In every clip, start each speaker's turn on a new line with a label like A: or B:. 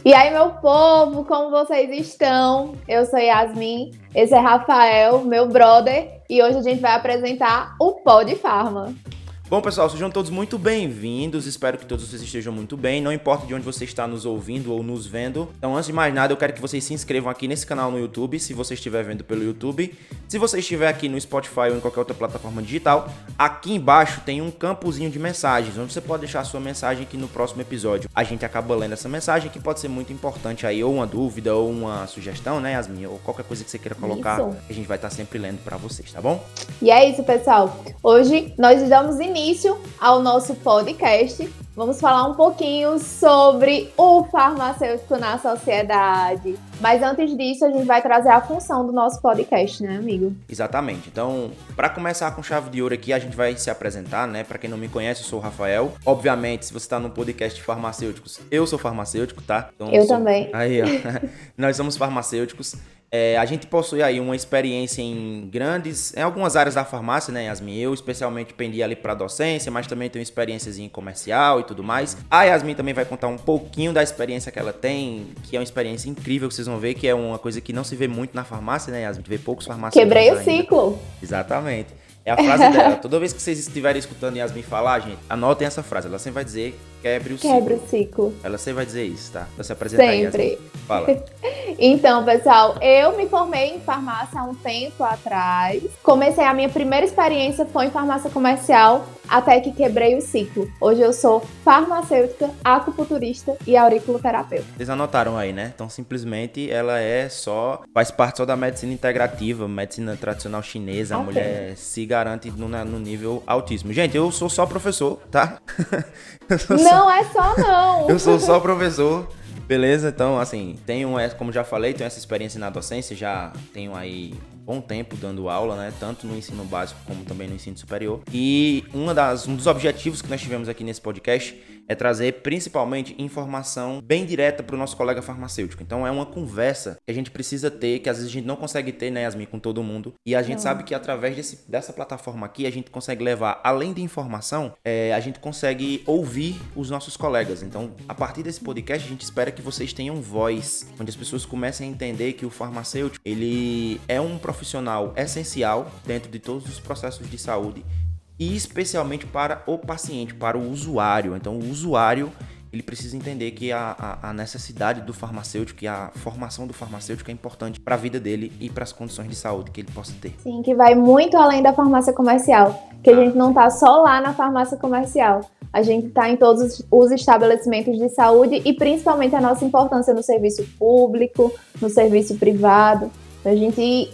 A: E aí, meu povo, como vocês estão? Eu sou Yasmin, esse é Rafael, meu brother, e hoje a gente vai apresentar o Pod Pharma.
B: Bom, pessoal, sejam todos muito bem-vindos, espero que todos vocês estejam muito bem, não importa de onde você está nos ouvindo ou nos vendo. Então, antes de mais nada, eu quero que vocês se inscrevam aqui nesse canal no YouTube, se você estiver vendo pelo YouTube. Se você estiver aqui no Spotify ou em qualquer outra plataforma digital, aqui embaixo tem um campozinho de mensagens, onde você pode deixar a sua mensagem aqui no próximo episódio. A gente acaba lendo essa mensagem, que pode ser muito importante aí, ou uma dúvida, ou uma sugestão, né, Yasmin? Ou qualquer coisa que você queira colocar,
A: Isso.
B: A gente vai estar sempre lendo pra vocês, tá bom?
A: E é isso, pessoal. Hoje nós damos início ao nosso podcast. Vamos falar um pouquinho sobre o farmacêutico na sociedade. Mas antes disso, a gente vai trazer a função do nosso podcast, né, amigo?
B: Exatamente. Então, para começar com chave de ouro aqui, a gente vai se apresentar, né? Para quem não me conhece, eu sou o Rafael. Obviamente, se você tá num podcast de farmacêuticos, eu sou farmacêutico, tá? Então,
A: eu também.
B: Aí, ó. Nós somos farmacêuticos. A gente possui aí uma experiência em algumas áreas da farmácia, né, Yasmin? Eu especialmente pendi ali para docência, mas também tenho experiências em comercial e tudo mais. A Yasmin também vai contar um pouquinho da experiência que ela tem, que é uma experiência incrível, que vocês vão ver, que é uma coisa que não se vê muito na farmácia, né, Yasmin? Vê poucos farmacêuticos
A: Quebrei o
B: ainda.
A: Exatamente.
B: Exatamente. É a frase dela. Toda vez que vocês estiverem escutando Yasmin falar, gente, anotem essa frase. Ela sempre vai dizer, quebre o ciclo. Ela sempre vai dizer isso, tá? Pra se apresentar aí, Yasmin. Fala.
A: Então, pessoal, eu me formei em farmácia há um tempo atrás. Comecei a minha primeira experiência foi em farmácia comercial, até que quebrei o ciclo. Hoje eu sou farmacêutica, acupunturista e auriculoterapeuta.
B: Vocês anotaram aí, né? Então, simplesmente, ela faz parte só da medicina integrativa, medicina tradicional chinesa. A mulher se garante no nível autismo. Gente, eu sou só professor, tá?
A: Não é só, não.
B: Eu sou só professor. Beleza? Então, assim, como já falei, tenho essa experiência na docência, já tenho aí bom tempo dando aula, né? Tanto no ensino básico como também no ensino superior. E um dos objetivos que nós tivemos aqui nesse podcast é trazer principalmente informação bem direta para o nosso colega farmacêutico. Então é uma conversa que a gente precisa ter, que às vezes a gente não consegue ter, né, Yasmin, com todo mundo. E a gente sabe que através dessa plataforma aqui a gente consegue levar, além de informação, a gente consegue ouvir os nossos colegas. Então, a partir desse podcast, a gente espera que vocês tenham voz, onde as pessoas comecem a entender que o farmacêutico, ele é um profissional essencial dentro de todos os processos de saúde e especialmente para o paciente, para o usuário. Então, o usuário, ele precisa entender que a necessidade do farmacêutico e a formação do farmacêutico é importante para a vida dele e para as condições de saúde que ele possa ter.
A: Sim, que vai muito além da farmácia comercial, que a gente não tá só lá na farmácia comercial. A gente está em todos os estabelecimentos de saúde e principalmente a nossa importância no serviço público, no serviço privado.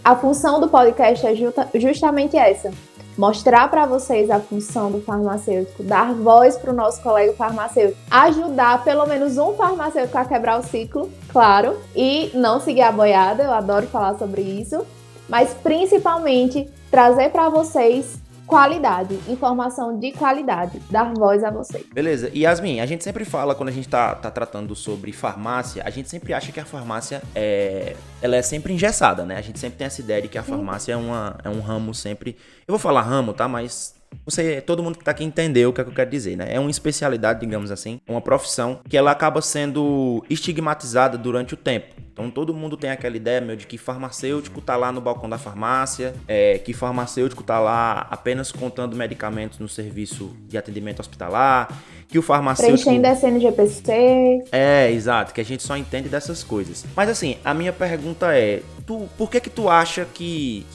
A: A função do podcast é justamente essa: mostrar para vocês a função do farmacêutico, dar voz para o nosso colega farmacêutico, ajudar pelo menos um farmacêutico a quebrar o ciclo, claro, e não seguir a boiada, eu adoro falar sobre isso, mas principalmente trazer para vocês qualidade, informação de qualidade, dar voz a vocês.
B: Beleza, e Yasmin, a gente sempre fala, quando a gente tá tratando sobre farmácia, a gente sempre acha que a farmácia ela é sempre engessada, né? A gente sempre tem essa ideia de que a farmácia é um ramo sempre... Eu vou falar ramo, tá? Mas todo mundo que tá aqui entendeu o que é que eu quero dizer, né? É uma especialidade, digamos assim, uma profissão que ela acaba sendo estigmatizada durante o tempo. Então todo mundo tem aquela ideia, de que farmacêutico tá lá no balcão da farmácia, que farmacêutico tá lá apenas contando medicamentos no serviço de atendimento hospitalar, que o farmacêutico...
A: Preenchendo SNGPC.
B: Exato, que a gente só entende dessas coisas. Mas assim, a minha pergunta é, por que tu acha que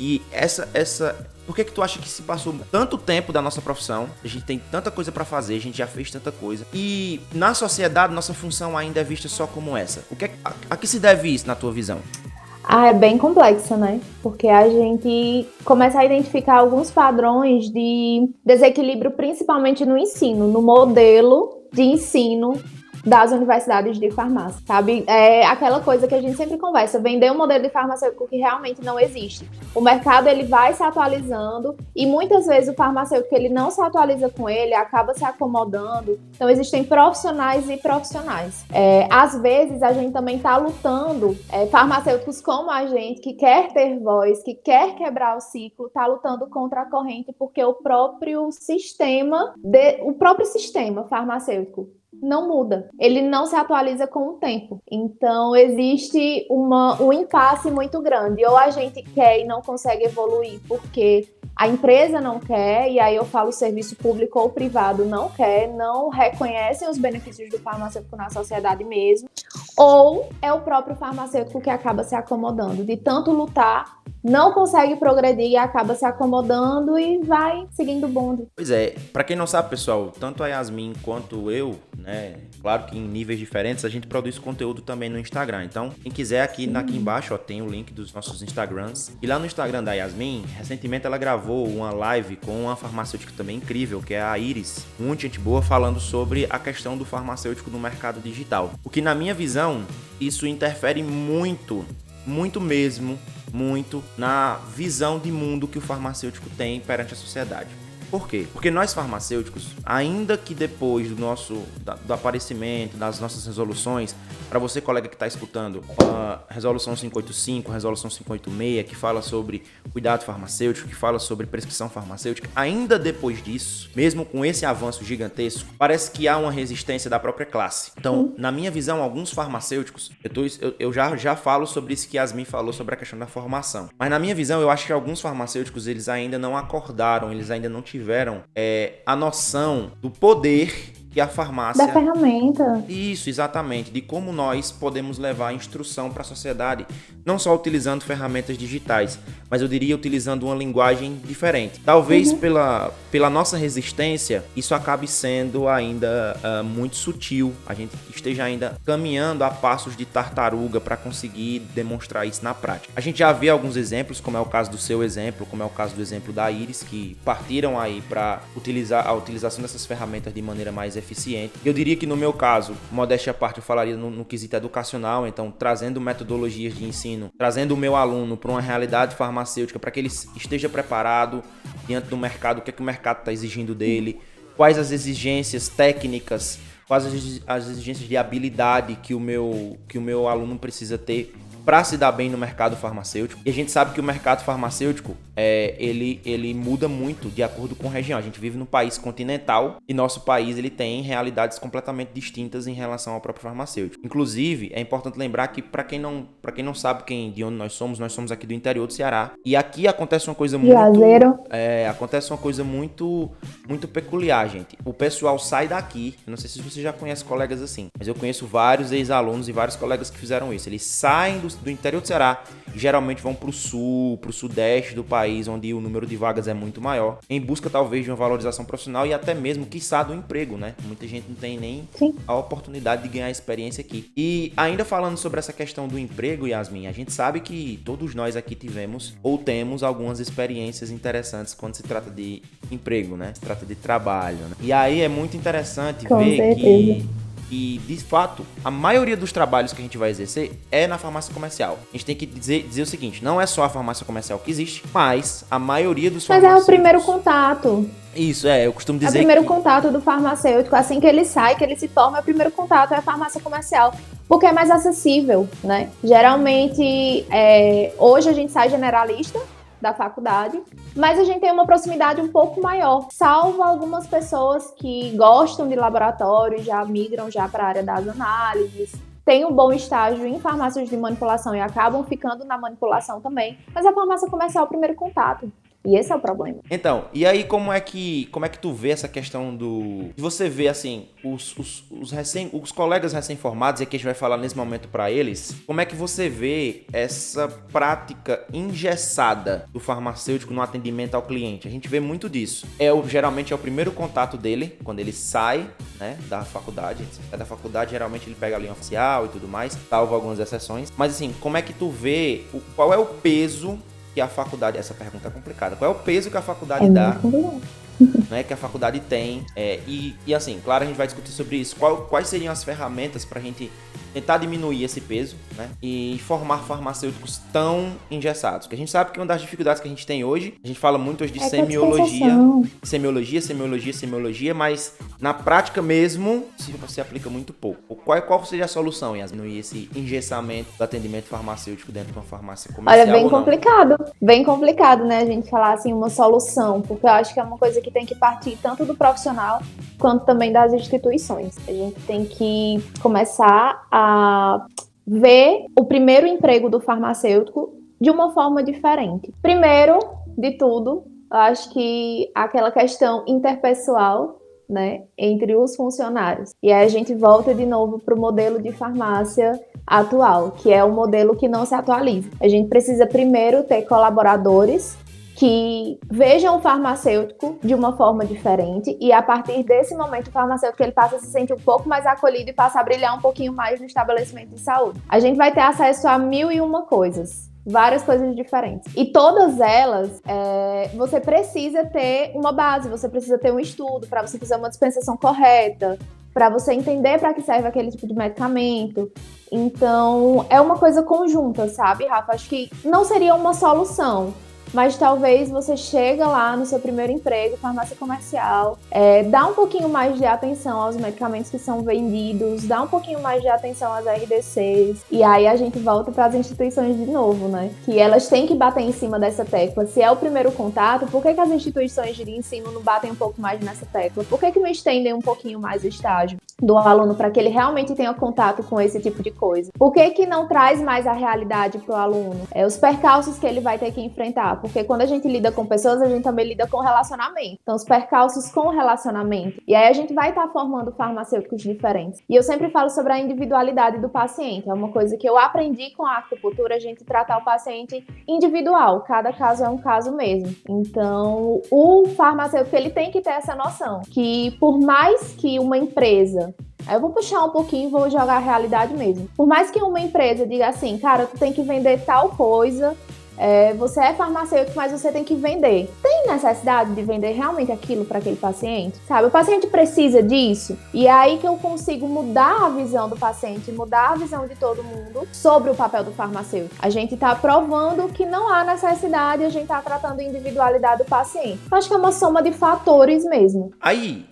B: por que tu acha que se passou tanto tempo da nossa profissão, a gente tem tanta coisa pra fazer, a gente já fez tanta coisa, e na sociedade nossa função ainda é vista só como essa? A que se deve isso, na tua visão?
A: É bem complexa, né? Porque a gente começa a identificar alguns padrões de desequilíbrio, principalmente no ensino, no modelo de ensino das universidades de farmácia, sabe? É aquela coisa que a gente sempre conversa, vender um modelo de farmacêutico que realmente não existe. O mercado, ele vai se atualizando e muitas vezes o farmacêutico, ele não se atualiza com ele, acaba se acomodando. Então, existem profissionais e profissionais. Às vezes, a gente também está lutando, farmacêuticos como a gente, que quer ter voz, que quer quebrar o ciclo, está lutando contra a corrente, porque o próprio sistema farmacêutico não muda, ele não se atualiza com o tempo. Então, existe um impasse muito grande. Ou a gente quer e não consegue evoluir porque a empresa não quer, e aí eu falo serviço público ou privado não quer, não reconhecem os benefícios do farmacêutico na sociedade mesmo, ou é o próprio farmacêutico que acaba se acomodando. De tanto lutar, não consegue progredir e acaba se acomodando e vai seguindo o bonde.
B: Pois é, pra quem não sabe, pessoal, tanto a Yasmin quanto eu, né, claro que em níveis diferentes, a gente produz conteúdo também no Instagram. Então, quem quiser aqui embaixo, ó, tem o link dos nossos Instagrams. E lá no Instagram da Yasmin, recentemente ela gravou uma live com uma farmacêutica também incrível, que é a Iris, muito gente boa, falando sobre a questão do farmacêutico no mercado digital. O que, na minha visão, isso interfere muito mesmo, muito na visão de mundo que o farmacêutico tem perante a sociedade. Por quê? Porque nós farmacêuticos, ainda que depois do aparecimento das nossas resoluções, para você, colega que está escutando, a resolução 585, resolução 586, que fala sobre cuidado farmacêutico, que fala sobre prescrição farmacêutica, ainda depois disso, mesmo com esse avanço gigantesco, parece que há uma resistência da própria classe. Então, na minha visão, alguns farmacêuticos, eu já falo sobre isso que Yasmin falou sobre a questão da formação, mas na minha visão, eu acho que alguns farmacêuticos, eles ainda não acordaram, eles ainda não tiveram a noção do poder que a farmácia...
A: Da ferramenta.
B: Isso, exatamente. De como nós podemos levar a instrução para a sociedade. Não só utilizando ferramentas digitais, mas eu diria utilizando uma linguagem diferente. Talvez pela nossa resistência, isso acabe sendo ainda muito sutil. A gente esteja ainda caminhando a passos de tartaruga para conseguir demonstrar isso na prática. A gente já vê alguns exemplos, como é o caso do seu exemplo, como é o caso do exemplo da Iris, que partiram aí para a utilização dessas ferramentas de maneira mais eficiente. Eu diria que no meu caso, modéstia à parte, eu falaria no quesito educacional, então trazendo metodologias de ensino, trazendo o meu aluno para uma realidade farmacêutica, para que ele esteja preparado diante do mercado, o que é que o mercado está exigindo dele, quais as exigências técnicas, quais as exigências de habilidade que o meu aluno precisa ter para se dar bem no mercado farmacêutico. E a gente sabe que o mercado farmacêutico ele muda muito de acordo com a região. A gente vive num país continental e nosso país ele tem realidades completamente distintas em relação ao próprio farmacêutico. Inclusive, é importante lembrar que para quem não sabe de onde nós somos aqui do interior do Ceará. E aqui acontece uma coisa muito peculiar, gente. O pessoal sai daqui, eu não sei se você já conhece colegas assim, mas eu conheço vários ex-alunos e vários colegas que fizeram isso. Eles saem do interior do Ceará e geralmente vão para o sul, para o sudeste do país, onde o número de vagas é muito maior, em busca talvez de uma valorização profissional e até mesmo, quiçá, do emprego, né? Muita gente não tem nem a oportunidade de ganhar experiência aqui. E ainda falando sobre essa questão do emprego, Yasmin, a gente sabe que todos nós aqui tivemos ou temos algumas experiências interessantes quando se trata de emprego, né? Se trata de trabalho, né? E aí é muito interessante ver que, de fato, a maioria dos trabalhos que a gente vai exercer é na farmácia comercial. A gente tem que dizer o seguinte, não é só a farmácia comercial que existe, mas a maioria dos farmacêuticos...
A: Mas é o primeiro contato.
B: Isso, eu costumo dizer
A: que... É o primeiro contato do farmacêutico, assim que ele sai, que ele se forma, é o primeiro contato, é a farmácia comercial. Porque é mais acessível, né? Geralmente, hoje a gente sai generalista da faculdade, mas a gente tem uma proximidade um pouco maior, salvo algumas pessoas que gostam de laboratório, já migram já para a área das análises, têm um bom estágio em farmácias de manipulação e acabam ficando na manipulação também, mas a farmácia comercial é o primeiro contato. E esse é o problema.
B: Então, e aí como é que tu vê essa questão de você vê assim, os colegas recém-formados, e aqui a gente vai falar nesse momento para eles, como é que você vê essa prática engessada do farmacêutico no atendimento ao cliente? A gente vê muito disso. Geralmente é o primeiro contato dele, quando ele sai, né, da faculdade. Da faculdade, geralmente ele pega ali um oficial e tudo mais, salvo algumas exceções. Mas assim, como é que tu vê, qual é o peso que a faculdade... Essa pergunta é complicada. Qual é o peso que a faculdade dá né, que a faculdade tem. E assim, claro, a gente vai discutir sobre isso. Quais seriam as ferramentas para a gente tentar diminuir esse peso, né, e formar farmacêuticos tão engessados. Porque a gente sabe que uma das dificuldades que a gente tem hoje, a gente fala muito hoje de semiologia, mas na prática mesmo se aplica muito pouco. Qual seria a solução, Yasmin, diminuir esse engessamento do atendimento farmacêutico dentro de uma farmácia comercial?
A: Olha, bem complicado, né, a gente falar assim uma solução, porque eu acho que é uma coisa que tem que partir tanto do profissional quanto também das instituições. A gente tem que começar a ver o primeiro emprego do farmacêutico de uma forma diferente. Primeiro de tudo, eu acho que aquela questão interpessoal, né, entre os funcionários. E aí a gente volta de novo para o modelo de farmácia atual, que é um modelo que não se atualiza. A gente precisa primeiro ter colaboradores que vejam o farmacêutico de uma forma diferente e a partir desse momento o farmacêutico ele passa a se sentir um pouco mais acolhido e passa a brilhar um pouquinho mais no estabelecimento de saúde. A gente vai ter acesso a 1001 coisas. Várias coisas diferentes. E todas elas, você precisa ter uma base, você precisa ter um estudo para você fazer uma dispensação correta, para você entender para que serve aquele tipo de medicamento. Então, é uma coisa conjunta, sabe, Rafa? Acho que não seria uma solução, mas talvez você chega lá no seu primeiro emprego, farmácia comercial, dá um pouquinho mais de atenção aos medicamentos que são vendidos, dá um pouquinho mais de atenção às RDCs, e aí a gente volta para as instituições de novo, né? Que elas têm que bater em cima dessa tecla. Se é o primeiro contato, por que as instituições de ensino não batem um pouco mais nessa tecla? Por que não estendem um pouquinho mais o estágio do aluno para que ele realmente tenha contato com esse tipo de coisa? Por que não traz mais a realidade para o aluno? Os percalços que ele vai ter que enfrentar. Porque quando a gente lida com pessoas, a gente também lida com relacionamento. Então, os percalços com relacionamento. E aí a gente vai estar formando farmacêuticos diferentes. E eu sempre falo sobre a individualidade do paciente. É uma coisa que eu aprendi com a acupuntura, a gente tratar o paciente individual. Cada caso é um caso mesmo. Então, o farmacêutico, ele tem que ter essa noção. Que por mais que uma empresa... Aí eu vou puxar um pouquinho e vou jogar a realidade mesmo. Por mais que uma empresa diga assim, cara, tu tem que vender tal coisa... você é farmacêutico, mas você tem que vender. Tem necessidade de vender realmente aquilo para aquele paciente? Sabe, o paciente precisa disso? E é aí que eu consigo mudar a visão do paciente, mudar a visão de todo mundo sobre o papel do farmacêutico. A gente está provando que não há necessidade, a gente está tratando a individualidade do paciente. Eu acho que é uma soma de fatores mesmo.
B: Aí,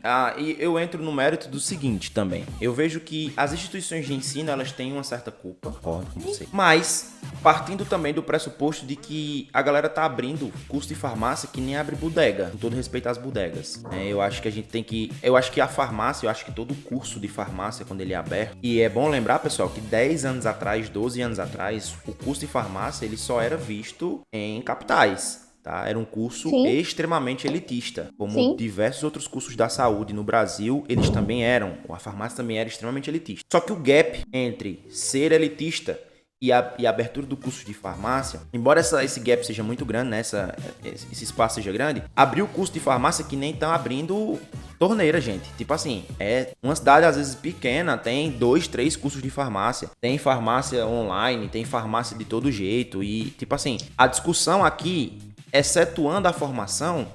B: eu entro no mérito do seguinte também. Eu vejo que as instituições de ensino, elas têm uma certa culpa, concordo com você. Mas, partindo também do pressuposto de que a galera tá abrindo curso de farmácia que nem abre bodega, com todo respeito às bodegas. Eu acho que a gente tem que... Eu acho que a farmácia, eu acho que todo curso de farmácia, quando ele é aberto... E é bom lembrar, pessoal, que 10 anos atrás, 12 anos atrás, o curso de farmácia, ele só era visto em capitais. Tá? Era um curso extremamente elitista. Como diversos outros cursos da saúde no Brasil, eles também eram. A farmácia também era extremamente elitista. Só que o gap entre ser elitista e a abertura do curso de farmácia, embora esse gap seja muito grande, né? Esse espaço seja grande, abriu o curso de farmácia que nem estão abrindo torneira, gente. Tipo assim, uma cidade às vezes pequena, tem 2, 3 cursos de farmácia. Tem farmácia online, tem farmácia de todo jeito. E tipo assim, a discussão aqui, excetuando a formação,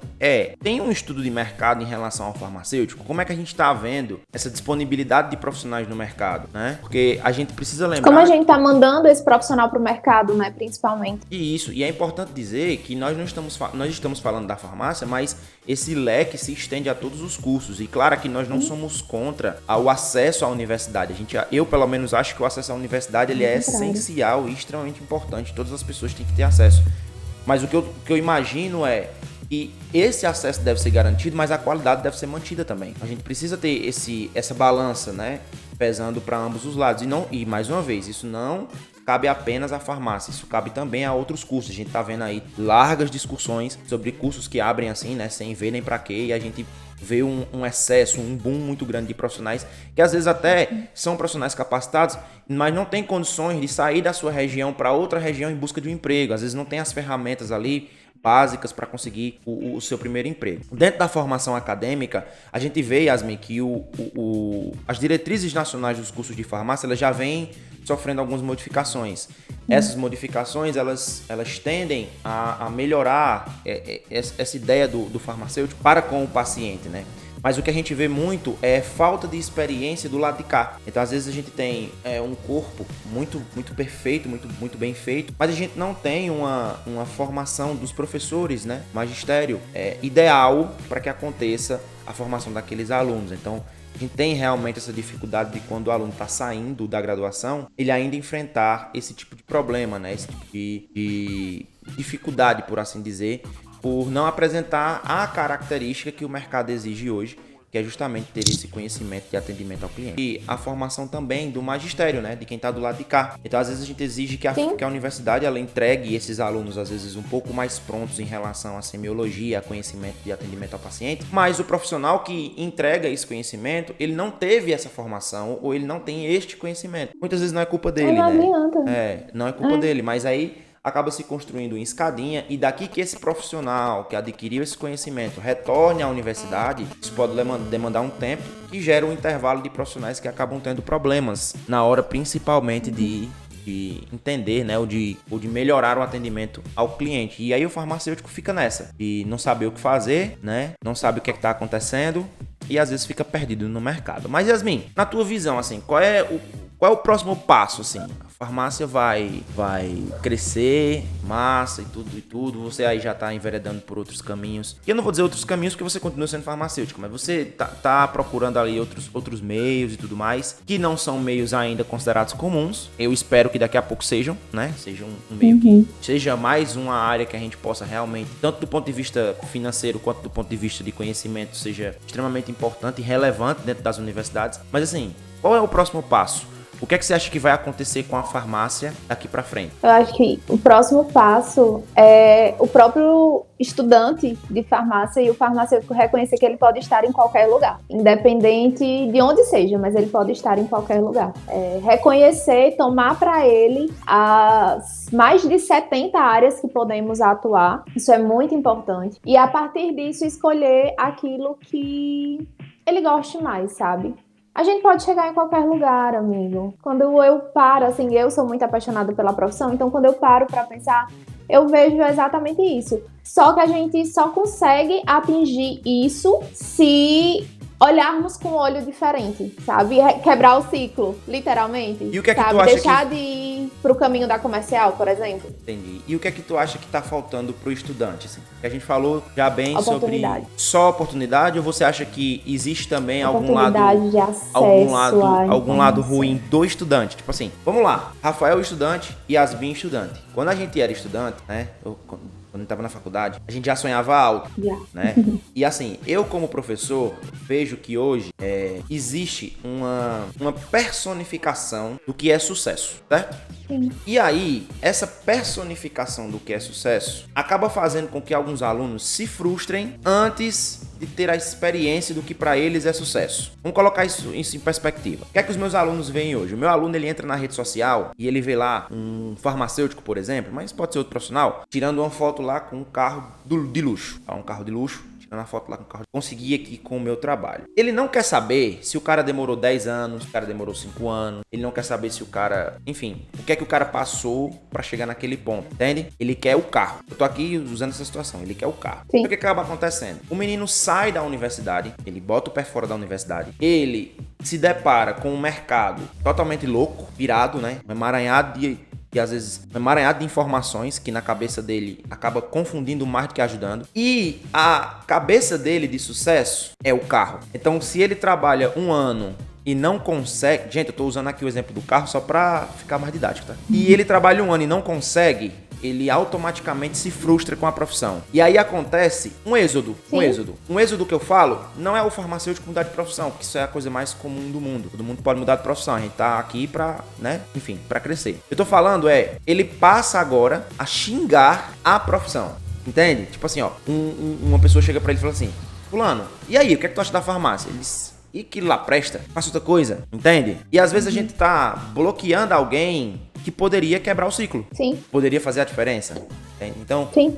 B: tem um estudo de mercado em relação ao farmacêutico? Como é que a gente está vendo essa disponibilidade de profissionais no mercado, né? Porque a gente precisa lembrar...
A: Como a gente está mandando esse profissional para o mercado, né, principalmente.
B: E é importante dizer que nós estamos falando da farmácia, mas esse leque se estende a todos os cursos. E claro que nós não somos contra o acesso à universidade. Eu, pelo menos, acho que o acesso à universidade ele é essencial e extremamente importante. Todas as pessoas têm que ter acesso. Mas o que eu imagino é que esse acesso deve ser garantido, mas a qualidade deve ser mantida também. A gente precisa ter essa balança, né, pesando para ambos os lados. E mais uma vez, isso não cabe apenas à farmácia, isso cabe também a outros cursos. A gente está vendo aí largas discussões sobre cursos que abrem assim, né, sem ver nem para quê, e a gente vê um excesso, um boom muito grande de profissionais que às vezes até são profissionais capacitados, mas não têm condições de sair da sua região para outra região em busca de um emprego. Às vezes não tem as ferramentas ali básicas para conseguir o seu primeiro emprego. Dentro da formação acadêmica, a gente vê, Yasmin, que as diretrizes nacionais dos cursos de farmácia elas já vêm sofrendo algumas modificações. Essas modificações, elas tendem a melhorar essa ideia do farmacêutico para com o paciente, né? Mas o que a gente vê muito é falta de experiência do lado de cá. Então, às vezes, a gente tem um corpo muito, muito perfeito, muito, muito bem feito, mas a gente não tem uma formação dos professores, né? Magistério ideal para que aconteça a formação daqueles alunos. Então, a gente tem realmente essa dificuldade de quando o aluno está saindo da graduação, ele ainda enfrentar esse tipo de problema, né? Esse tipo de dificuldade, por assim dizer, por não apresentar a característica que o mercado exige hoje, que é justamente ter esse conhecimento de atendimento ao cliente. E a formação também do magistério, né? De quem está do lado de cá. Então, às vezes, a gente exige que a universidade ela entregue esses alunos, às vezes, um pouco mais prontos em relação à semiologia, a conhecimento de atendimento ao paciente, mas o profissional que entrega esse conhecimento, ele não teve essa formação ou ele não tem este conhecimento. Muitas vezes não é culpa dele,
A: não
B: né?
A: Adianta.
B: Não é culpa dele, mas aí acaba se construindo em escadinha, e daqui que esse profissional que adquiriu esse conhecimento retorne à universidade, isso pode demandar um tempo que gera um intervalo de profissionais que acabam tendo problemas na hora principalmente de entender, né, ou de melhorar o atendimento ao cliente. E aí o farmacêutico fica nessa, de não saber o que fazer, né, não sabe o que está acontecendo e às vezes fica perdido no mercado. Mas Yasmin, na tua visão, assim, qual é o próximo passo, assim? A farmácia vai crescer, massa e tudo. Você aí já tá enveredando por outros caminhos. E eu não vou dizer outros caminhos porque você continua sendo farmacêutico, mas você tá procurando ali outros meios e tudo mais, que não são meios ainda considerados comuns. Eu espero que daqui a pouco sejam, né? Seja um meio que seja mais uma área que a gente possa realmente, tanto do ponto de vista financeiro quanto do ponto de vista de conhecimento, seja extremamente importante e relevante dentro das universidades. Mas assim, qual é o próximo passo? O que é que você acha que vai acontecer com a farmácia daqui para frente?
A: Eu acho que o próximo passo é o próprio estudante de farmácia e o farmacêutico reconhecer que ele pode estar em qualquer lugar, independente de onde seja, mas ele pode estar em qualquer lugar. Reconhecer, tomar para ele as mais de 70 áreas que podemos atuar, isso é muito importante. E a partir disso, escolher aquilo que ele goste mais, sabe? A gente pode chegar em qualquer lugar, amigo. Quando eu paro, assim, eu sou muito apaixonada pela profissão, então quando eu paro pra pensar, eu vejo exatamente isso. Só que a gente só consegue atingir isso se olharmos com um olho diferente, sabe? Quebrar o ciclo, literalmente.
B: E o que é que
A: sabe?
B: tu acha
A: Deixar de ir pro caminho da comercial, por exemplo.
B: Entendi. E o que é que tu acha que tá faltando pro estudante, assim? A gente falou já bem sobre só oportunidade, ou você acha que existe também algum lado ruim do estudante? Tipo assim, vamos lá, Rafael estudante e Yasmin estudante. Quando a gente era estudante, né? Quando eu estava na faculdade, a gente já sonhava alto, né? E assim, eu como professor, vejo que hoje existe uma personificação do que é sucesso, certo?
A: Sim.
B: E aí, essa personificação do que é sucesso acaba fazendo com que alguns alunos se frustrem antes de ter a experiência do que para eles é sucesso. Vamos colocar isso em perspectiva. O que é que os meus alunos veem hoje? O meu aluno, ele entra na rede social e ele vê lá um farmacêutico, por exemplo, mas pode ser outro profissional, tirando uma foto lá com um carro de luxo. Um carro de luxo, na foto lá com o carro, consegui aqui com o meu trabalho. Ele não quer saber se o cara demorou 10 anos, se o cara demorou 5 anos, ele não quer saber se o cara, enfim, o que é que o cara passou pra chegar naquele ponto, entende? Ele quer o carro. Eu tô aqui usando essa situação, ele quer o carro. Sim. O que acaba acontecendo? O menino sai da universidade, ele bota o pé fora da universidade, ele se depara com um mercado totalmente louco, virado, né? Emaranhado e às vezes emaranhado de informações que na cabeça dele acaba confundindo mais do que ajudando. E a cabeça dele de sucesso é o carro. Então, se ele trabalha um ano e não consegue... Gente, eu tô usando aqui o exemplo do carro só pra ficar mais didático, tá? E ele trabalha um ano e não consegue... ele automaticamente se frustra com a profissão. E aí acontece um êxodo. Um êxodo que eu falo não é o farmacêutico mudar de profissão, porque isso é a coisa mais comum do mundo. Todo mundo pode mudar de profissão. A gente tá aqui pra, né? Enfim, pra crescer. Eu tô falando ele passa agora a xingar a profissão. Entende? Tipo assim, ó, uma pessoa chega pra ele e fala assim: fulano, e aí, o que é que tu acha da farmácia? Ele diz: e que lá presta? Faça outra coisa, entende? E às vezes a gente tá bloqueando alguém que poderia quebrar o ciclo.
A: Sim.
B: Poderia fazer a diferença. Então,
A: Sim.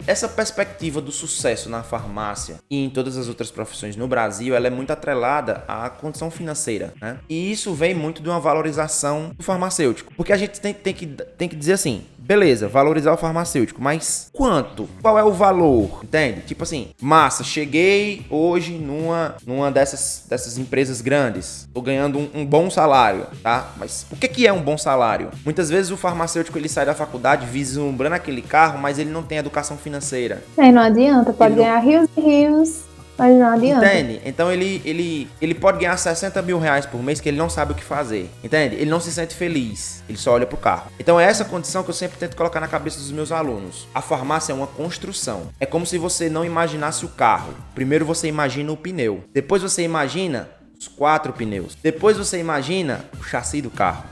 B: Essa perspectiva do sucesso na farmácia e em todas as outras profissões no Brasil, ela é muito atrelada à condição financeira, né? E isso vem muito de uma valorização do farmacêutico. Porque a gente tem que dizer assim, beleza, valorizar o farmacêutico, mas quanto? Qual é o valor? Entende? Tipo assim, massa, cheguei hoje numa dessas empresas grandes, tô ganhando um bom salário, tá? Mas o que é um bom salário? Muitas vezes o farmacêutico ele sai da faculdade vislumbrando aquele carro, mas ele não tem educação financeira.
A: Não adianta, pode ganhar rios e rios, mas não adianta.
B: Entende? Então ele pode ganhar 60 mil reais por mês que ele não sabe o que fazer. Entende? Ele não se sente feliz. Ele só olha pro carro. Então é essa condição que eu sempre tento colocar na cabeça dos meus alunos. A farmácia é uma construção. É como se você não imaginasse o carro. Primeiro você imagina o pneu. Depois você imagina os 4 pneus. Depois você imagina o chassi do carro.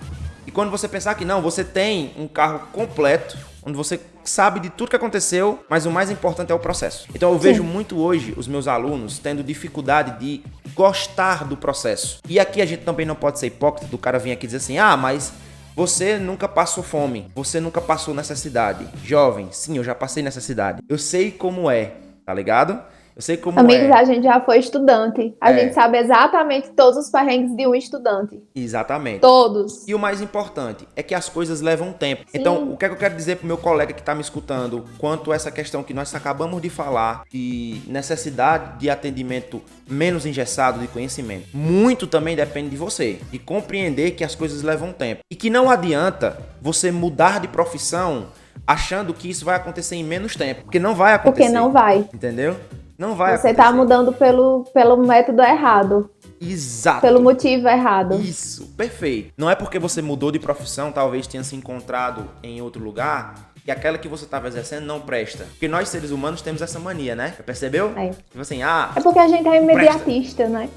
B: E quando você pensar que não, você tem um carro completo, onde você sabe de tudo que aconteceu, mas o mais importante é o processo. Então eu vejo muito hoje os meus alunos tendo dificuldade de gostar do processo. E aqui a gente também não pode ser hipócrita do cara vir aqui dizer assim, mas você nunca passou fome, você nunca passou necessidade. Jovem, sim, eu já passei necessidade. Eu sei como é, tá ligado? Eu sei como
A: Amigos, a gente já foi estudante. A gente sabe exatamente todos os perrengues de um estudante.
B: Exatamente.
A: Todos.
B: E o mais importante é que as coisas levam tempo. Sim. Então, o que é que eu quero dizer pro meu colega que tá me escutando quanto a essa questão que nós acabamos de falar de necessidade de atendimento menos engessado de conhecimento? Muito também depende de você, de compreender que as coisas levam tempo. E que não adianta você mudar de profissão achando que isso vai acontecer em menos tempo. Porque não vai acontecer.
A: Porque não vai.
B: Entendeu? Não vai
A: Você
B: acontecer.
A: tá mudando pelo método errado.
B: Exato.
A: Pelo motivo errado.
B: Isso, perfeito. Não é porque você mudou de profissão, talvez tenha se encontrado em outro lugar, que aquela que você estava exercendo não presta. Porque nós, seres humanos, temos essa mania, né? Percebeu?
A: É.
B: Tipo assim,
A: é porque a gente é imediatista, né?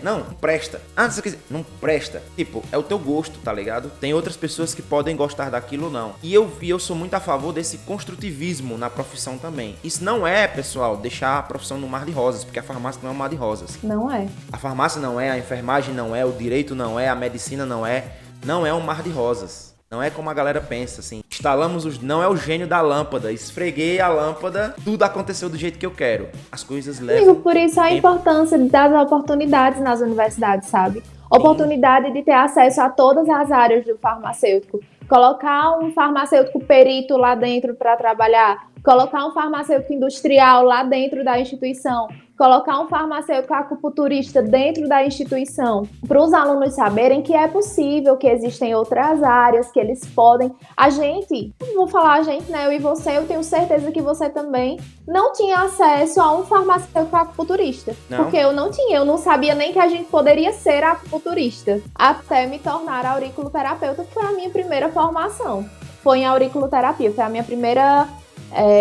B: Não presta. Você quer dizer, não presta. Tipo, é o teu gosto, tá ligado? Tem outras pessoas que podem gostar daquilo ou não. E eu sou muito a favor desse construtivismo na profissão também. Isso não é, pessoal, deixar a profissão no mar de rosas, porque a farmácia não é um mar de rosas.
A: Não é.
B: A farmácia não é, a enfermagem não é, o direito não é, a medicina não é um mar de rosas. Não é como a galera pensa, assim. Não é o gênio da lâmpada. Esfreguei a lâmpada, tudo aconteceu do jeito que eu quero. As coisas levam...
A: Por isso a importância das oportunidades nas universidades, sabe? Oportunidade de ter acesso a todas as áreas do farmacêutico. Colocar um farmacêutico perito lá dentro para trabalhar. Colocar um farmacêutico industrial lá dentro da instituição. Colocar um farmacêutico acupunturista dentro da instituição, para os alunos saberem que é possível, que existem outras áreas, que eles podem. Vou falar a gente, né? Eu e você, eu tenho certeza que você também não tinha acesso a um farmacêutico acupunturista. Não. Porque eu não sabia nem que a gente poderia ser acupunturista, até me tornar auriculoterapeuta, que foi a minha primeira formação. Foi em auriculoterapia, foi a minha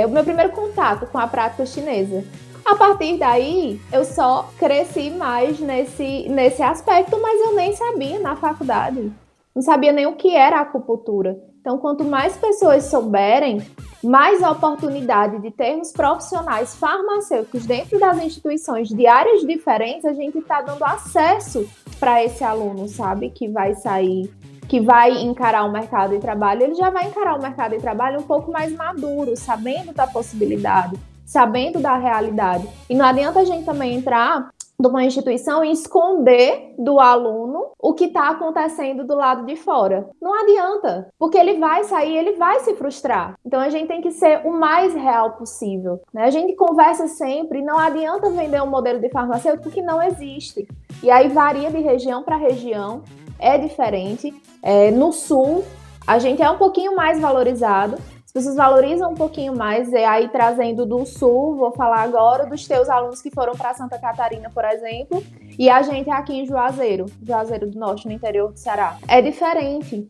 A: o meu primeiro contato com a prática chinesa. A partir daí, eu só cresci mais nesse aspecto, mas eu nem sabia na faculdade. Não sabia nem o que era acupuntura. Então, quanto mais pessoas souberem, mais oportunidade de termos profissionais farmacêuticos dentro das instituições de áreas diferentes, a gente está dando acesso para esse aluno, sabe? Que vai sair, que vai encarar o mercado de trabalho. Ele já vai encarar o mercado de trabalho um pouco mais maduro, sabendo da possibilidade, sabendo da realidade. E não adianta a gente também entrar numa instituição e esconder do aluno o que está acontecendo do lado de fora. Não adianta, porque ele vai sair, ele vai se frustrar. Então a gente tem que ser o mais real possível, né? A gente conversa sempre, não adianta vender um modelo de farmacêutico que não existe. E aí varia de região para região, é diferente. No Sul, a gente é um pouquinho mais valorizado. As pessoas valorizam um pouquinho mais, e aí trazendo do Sul, vou falar agora dos teus alunos que foram para Santa Catarina, por exemplo, e a gente aqui em Juazeiro do Norte, no interior do Ceará. É diferente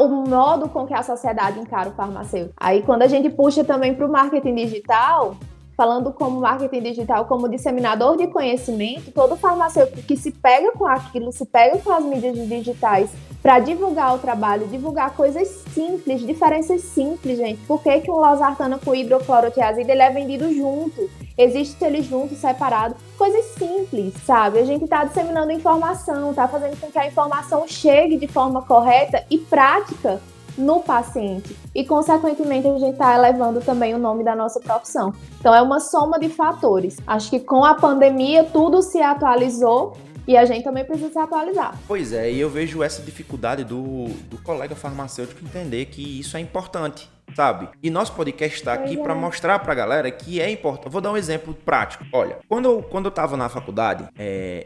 A: o modo com que a sociedade encara o farmacêutico. Aí quando a gente puxa também para o marketing digital, falando como marketing digital, como disseminador de conhecimento, todo farmacêutico que se pega com aquilo, se pega com as mídias digitais para divulgar o trabalho, divulgar coisas simples, diferenças simples, gente. Por que um losartano com hidroclorotiazida ele é vendido junto? Existe ele junto, separado, coisas simples, sabe? A gente tá disseminando informação, tá fazendo com que a informação chegue de forma correta e prática no paciente. E, consequentemente, a gente está elevando também o nome da nossa profissão. Então, é uma soma de fatores. Acho que com a pandemia, tudo se atualizou e a gente também precisa se atualizar.
B: Pois é, e eu vejo essa dificuldade do colega farmacêutico entender que isso é importante, sabe? E nosso podcast está aqui para mostrar pra galera que é importante. Eu vou dar um exemplo prático. Olha, quando eu tava na faculdade,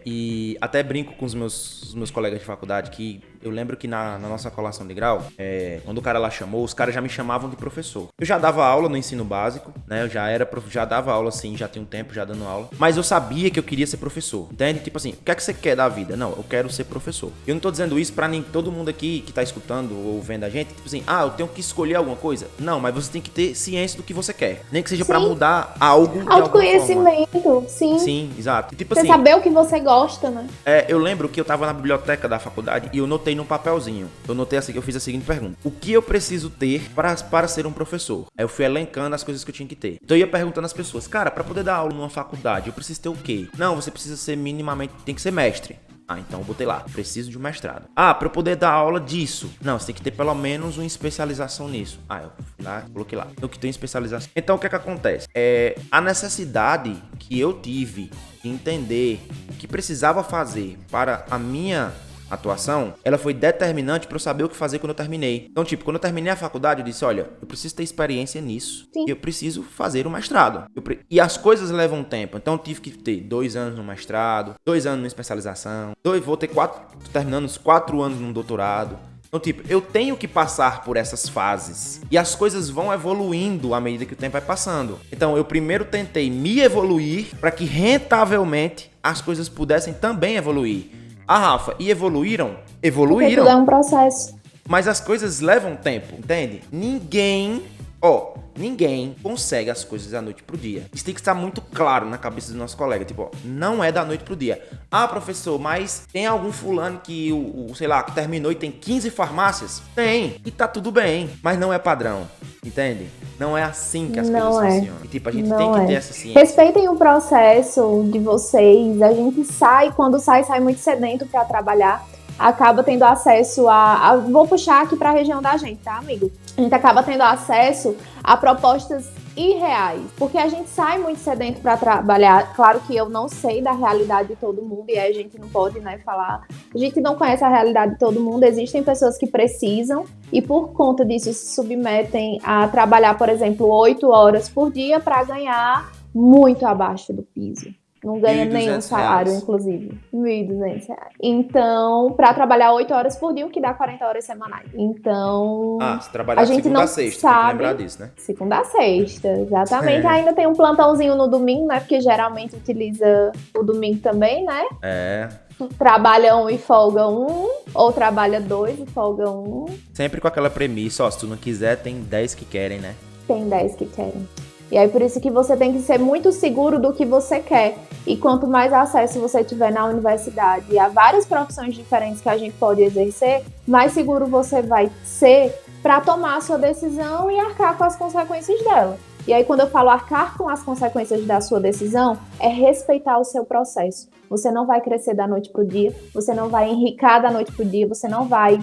B: e até brinco com os meus colegas de faculdade, que eu lembro que na nossa colação de grau, quando o cara lá chamou, os caras já me chamavam de professor. Eu já dava aula no ensino básico, né? Eu já dava aula assim, já tinha um tempo já dando aula. Mas eu sabia que eu queria ser professor, entende? Tipo assim, o que é que você quer da vida? Não, eu quero ser professor. Eu não tô dizendo isso pra nem todo mundo aqui que tá escutando ou vendo a gente, tipo assim, eu tenho que escolher alguma coisa. Não, mas você tem que ter ciência do que você quer. Nem que seja pra mudar algo de
A: autoconhecimento, sim.
B: Sim, exato. E, tipo
A: você
B: assim,
A: saber o que você gosta, né?
B: Eu lembro que eu tava na biblioteca da faculdade e eu notei num papelzinho. Eu notei assim, eu fiz a seguinte pergunta: o que eu preciso ter para ser um professor? Aí eu fui elencando as coisas que eu tinha que ter. Então eu ia perguntando às pessoas, cara, pra poder dar aula numa faculdade, eu preciso ter o quê? Não, você precisa ser minimamente, tem que ser mestre. Então eu botei lá, preciso de um mestrado. Pra eu poder dar aula disso. Não, você tem que ter pelo menos uma especialização nisso. Eu fui lá, coloquei lá. Eu que tenho especialização. Então o que acontece? A necessidade que eu tive de entender o que precisava fazer para a minha atuação, ela foi determinante para eu saber o que fazer quando eu terminei. Então, tipo, quando eu terminei a faculdade, eu disse, olha, eu preciso ter experiência nisso. Sim. E eu preciso fazer o mestrado. E as coisas levam tempo. Então, eu tive que ter 2 anos no mestrado, 2 anos na especialização, vou ter terminando os 4 anos no doutorado. Então, tipo, eu tenho que passar por essas fases. E as coisas vão evoluindo à medida que o tempo vai passando. Então, eu primeiro tentei me evoluir para que rentavelmente as coisas pudessem também evoluir. Rafa, e evoluíram? Evoluíram.
A: Porque tudo é um processo.
B: Mas as coisas levam tempo, entende? Ninguém consegue as coisas da noite pro dia. Isso tem que estar muito claro na cabeça do nosso colega. Tipo, não é da noite pro dia. Professor, mas tem algum fulano que, que terminou e tem 15 farmácias? Tem. E tá tudo bem. Mas não é padrão. Entende? Não é assim que as coisas funcionam. E, tipo, a gente tem que ter essa ciência.
A: Respeitem o processo de vocês. A gente quando sai muito sedento pra trabalhar. Acaba tendo acesso vou puxar aqui pra região da gente, tá, amigo? A gente acaba tendo acesso a propostas irreais, porque a gente sai muito sedento para trabalhar. Claro que eu não sei da realidade de todo mundo e aí a gente não pode, falar. A gente não conhece a realidade de todo mundo. Existem pessoas que precisam e por conta disso se submetem a trabalhar, por exemplo, 8 horas por dia para ganhar muito abaixo do piso. Não ganha nenhum salário, inclusive. R$ 1.200. Então, para trabalhar 8 horas por dia, o que dá 40 horas semanais. Então,
B: se trabalhar
A: a gente
B: segunda
A: não
B: a sexta,
A: sabe.
B: tem que lembrar disso, né?
A: Segunda a sexta, exatamente. Ainda tem um plantãozinho no domingo, né? Porque geralmente utiliza o domingo também, né? Trabalha 1 e folga 1, ou trabalha 2 e folga 1.
B: Sempre com aquela premissa, se tu não quiser, tem 10 que querem, né?
A: Tem 10 que querem. E aí, por isso que você tem que ser muito seguro do que você quer. E quanto mais acesso você tiver na universidade e a várias profissões diferentes que a gente pode exercer, mais seguro você vai ser para tomar a sua decisão e arcar com as consequências dela. E aí, quando eu falo arcar com as consequências da sua decisão, é respeitar o seu processo. Você não vai crescer da noite pro dia, você não vai enricar da noite pro dia, você não vai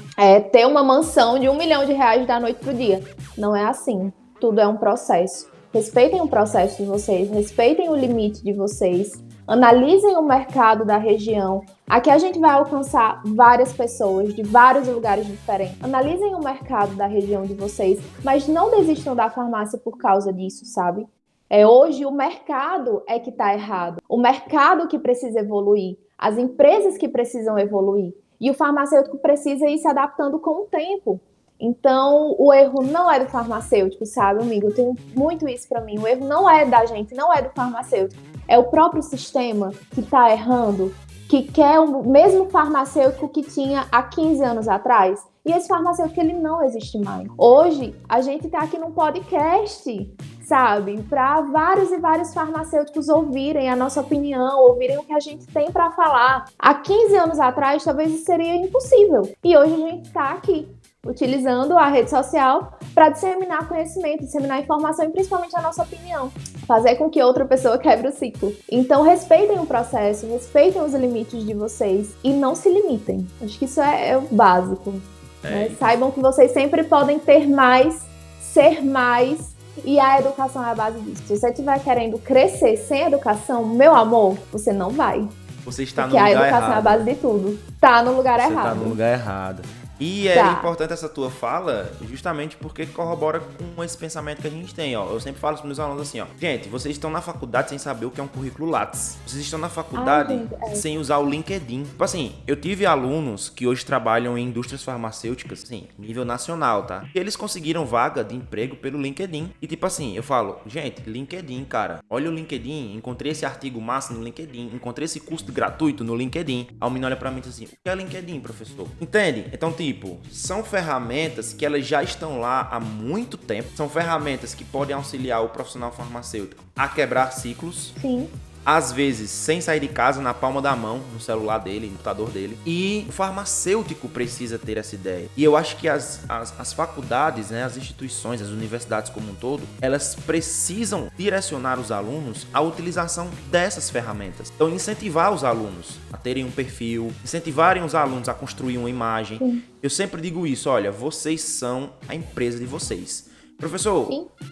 A: ter uma mansão de R$1 milhão da noite pro dia. Não é assim. Tudo é um processo. Respeitem o processo de vocês, respeitem o limite de vocês, analisem o mercado da região. Aqui a gente vai alcançar várias pessoas de vários lugares diferentes. Analisem o mercado da região de vocês, mas não desistam da farmácia por causa disso, sabe? Hoje o mercado é que está errado. O mercado que precisa evoluir, as empresas que precisam evoluir. E o farmacêutico precisa ir se adaptando com o tempo. Então, o erro não é do farmacêutico, sabe, amigo? Eu tenho muito isso pra mim. O erro não é da gente, não é do farmacêutico. É o próprio sistema que tá errando, que quer o mesmo farmacêutico que tinha há 15 anos atrás. E esse farmacêutico, ele não existe mais. Hoje, a gente tá aqui num podcast, sabe? Para vários e vários farmacêuticos ouvirem a nossa opinião, ouvirem o que a gente tem para falar. Há 15 anos atrás, talvez isso seria impossível. E hoje a gente tá aqui. utilizando a rede social para disseminar conhecimento, disseminar informação e principalmente a nossa opinião. Fazer com que outra pessoa quebre o ciclo. Então, respeitem o processo, respeitem os limites de vocês e não se limitem. Acho que isso é o básico. Né? Saibam que vocês sempre podem ter mais, ser mais, e a educação é a base disso. Se você estiver querendo crescer sem educação, meu amor, você não vai.
B: Você está no lugar errado.
A: Porque a educação é a base de tudo. Tá no lugar errado.
B: Você tá no lugar errado. E é importante essa tua fala justamente porque corrobora com esse pensamento que a gente tem, ó. Eu sempre falo para os meus alunos assim, ó. Gente, vocês estão na faculdade sem saber o que é um currículo Lattes. Vocês estão na faculdade sem usar o LinkedIn. Tipo assim, eu tive alunos que hoje trabalham em indústrias farmacêuticas, assim, nível nacional, tá? E eles conseguiram vaga de emprego pelo LinkedIn. E tipo assim, eu falo, gente, LinkedIn, cara. Olha o LinkedIn, encontrei esse artigo massa no LinkedIn, encontrei esse curso gratuito no LinkedIn. Aí o menino olha pra mim e diz assim, o que é LinkedIn, professor? Entende? Então, tipo, são ferramentas que elas já estão lá há muito tempo. São ferramentas que podem auxiliar o profissional farmacêutico a quebrar ciclos.
A: Sim.
B: Às vezes, sem sair de casa, na palma da mão, no celular dele, no computador dele. E o farmacêutico precisa ter essa ideia. E eu acho que as faculdades, né, as instituições, as universidades como um todo, elas precisam direcionar os alunos à utilização dessas ferramentas. Então, incentivar os alunos a terem um perfil, incentivarem os alunos a construir uma imagem. Sim. Eu sempre digo isso, olha, vocês são a empresa de vocês. Professor,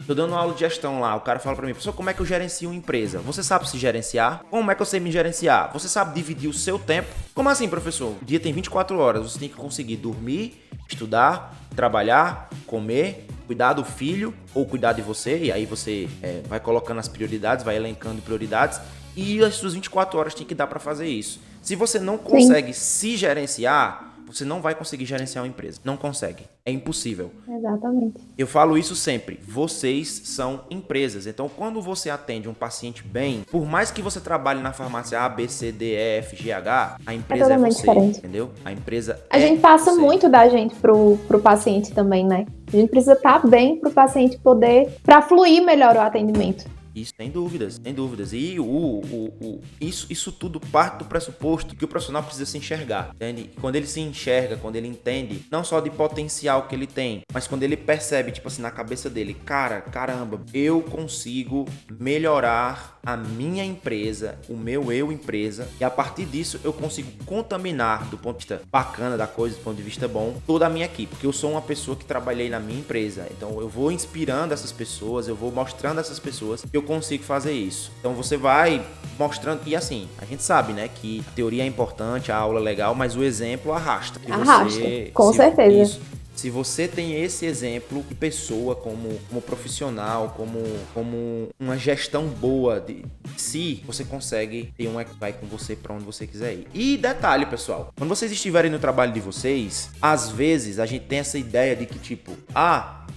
B: tô dando uma aula de gestão lá, o cara fala pra mim, professor, como é que eu gerencio uma empresa? Você sabe se gerenciar? Como é que eu sei me gerenciar? Você sabe dividir o seu tempo? Como assim, professor? O dia tem 24 horas, você tem que conseguir dormir, estudar, trabalhar, comer, cuidar do filho ou cuidar de você, e aí você vai colocando as prioridades, vai elencando prioridades, e as suas 24 horas tem que dar pra fazer isso. Se você não consegue se gerenciar, você não vai conseguir gerenciar uma empresa. Não consegue. É impossível.
A: Exatamente.
B: Eu falo isso sempre. Vocês são empresas. Então, quando você atende um paciente bem, por mais que você trabalhe na farmácia A, B, C, D, E, F, G, H, a empresa é você. Diferente. Entendeu? A empresa
A: a gente passa muito da gente pro paciente também, né? A gente precisa estar bem pro paciente poder, para fluir melhor o atendimento.
B: Isso, sem dúvidas, sem dúvidas. E isso tudo parte do pressuposto que o profissional precisa se enxergar, entende? Quando ele se enxerga, quando ele entende, não só de potencial que ele tem, mas quando ele percebe, tipo assim, na cabeça dele, caramba, eu consigo melhorar a minha empresa, o meu empresa, e a partir disso eu consigo contaminar, do ponto de vista bacana da coisa, do ponto de vista bom, toda a minha equipe, porque eu sou uma pessoa que trabalhei na minha empresa, então eu vou inspirando essas pessoas, eu vou mostrando a essas pessoas que eu consigo fazer isso. Então você vai mostrando, e assim, a gente sabe, né, que a teoria é importante, a aula é legal, mas o exemplo arrasta.
A: Com certeza.
B: Isso, se você tem esse exemplo de pessoa como profissional, como uma gestão boa de si, você consegue ter uma que vai com você para onde você quiser ir. E detalhe, pessoal, quando vocês estiverem no trabalho de vocês, às vezes a gente tem essa ideia de que tipo,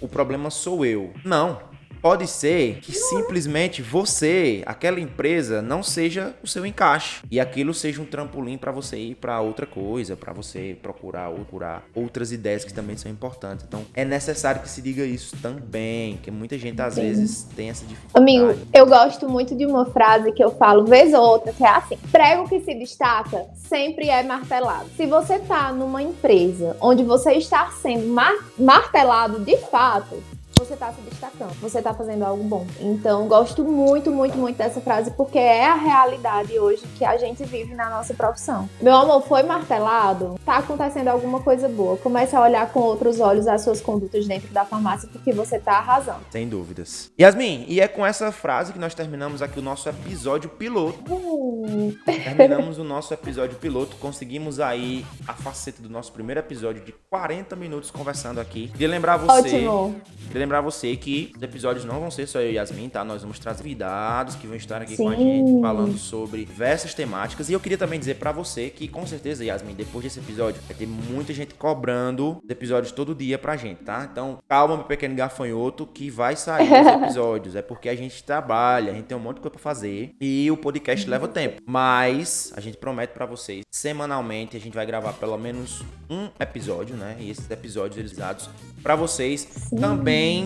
B: o problema sou eu. Não. Pode ser que simplesmente você, aquela empresa, não seja o seu encaixe. E aquilo seja um trampolim para você ir para outra coisa, para você procurar outras ideias que também são importantes. Então, é necessário que se diga isso também, que muita gente às vezes tem essa dificuldade.
A: Amigo, eu gosto muito de uma frase que eu falo vez ou outra, que é assim: prego que se destaca sempre é martelado. Se você tá numa empresa onde você está sendo martelado de fato, você tá se destacando, você tá fazendo algo bom. Então, gosto muito, muito, muito dessa frase, porque é a realidade hoje que a gente vive na nossa profissão. Meu amor, foi martelado? Tá acontecendo alguma coisa boa. Comece a olhar com outros olhos as suas condutas dentro da farmácia, porque você tá arrasando.
B: Sem dúvidas. Yasmin, e é com essa frase que nós terminamos aqui o nosso episódio piloto. Terminamos o nosso episódio piloto, conseguimos aí a faceta do nosso primeiro episódio de 40 minutos conversando aqui. Queria lembrar você que os episódios não vão ser só eu e Yasmin, tá? Nós vamos trazer convidados que vão estar aqui com a gente, falando sobre diversas temáticas. E eu queria também dizer pra você que, com certeza, Yasmin, depois desse episódio, vai ter muita gente cobrando os episódios todo dia pra gente, tá? Então, calma, meu pequeno gafanhoto, que vai sair os episódios. É porque a gente trabalha, a gente tem um monte de coisa pra fazer e o podcast leva tempo. Mas a gente promete pra vocês, semanalmente, a gente vai gravar pelo menos um episódio, né? E esses episódios, eles dados pra vocês também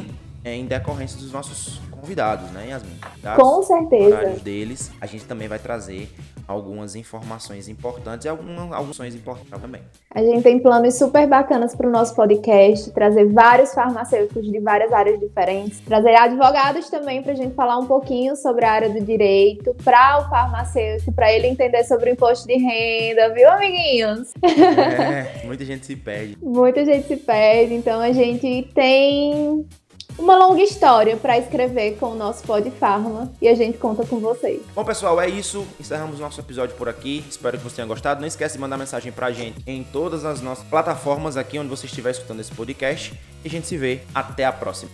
B: em decorrência dos nossos convidados, né, Yasmin?
A: Com certeza.
B: Horários deles, a gente também vai trazer algumas informações importantes e algumas importantes também.
A: A gente tem planos super bacanas para o nosso podcast, trazer vários farmacêuticos de várias áreas diferentes, trazer advogados também para a gente falar um pouquinho sobre a área do direito, para o farmacêutico, para ele entender sobre o imposto de renda, viu, amiguinhos?
B: Muita gente se perde.
A: Muita gente se perde, então a gente tem uma longa história para escrever com o nosso Pod Farma e a gente conta com vocês.
B: Bom, pessoal, é isso. Encerramos o nosso episódio por aqui. Espero que você tenha gostado. Não esquece de mandar mensagem pra gente em todas as nossas plataformas aqui onde você estiver escutando esse podcast. E a gente se vê. Até a próxima.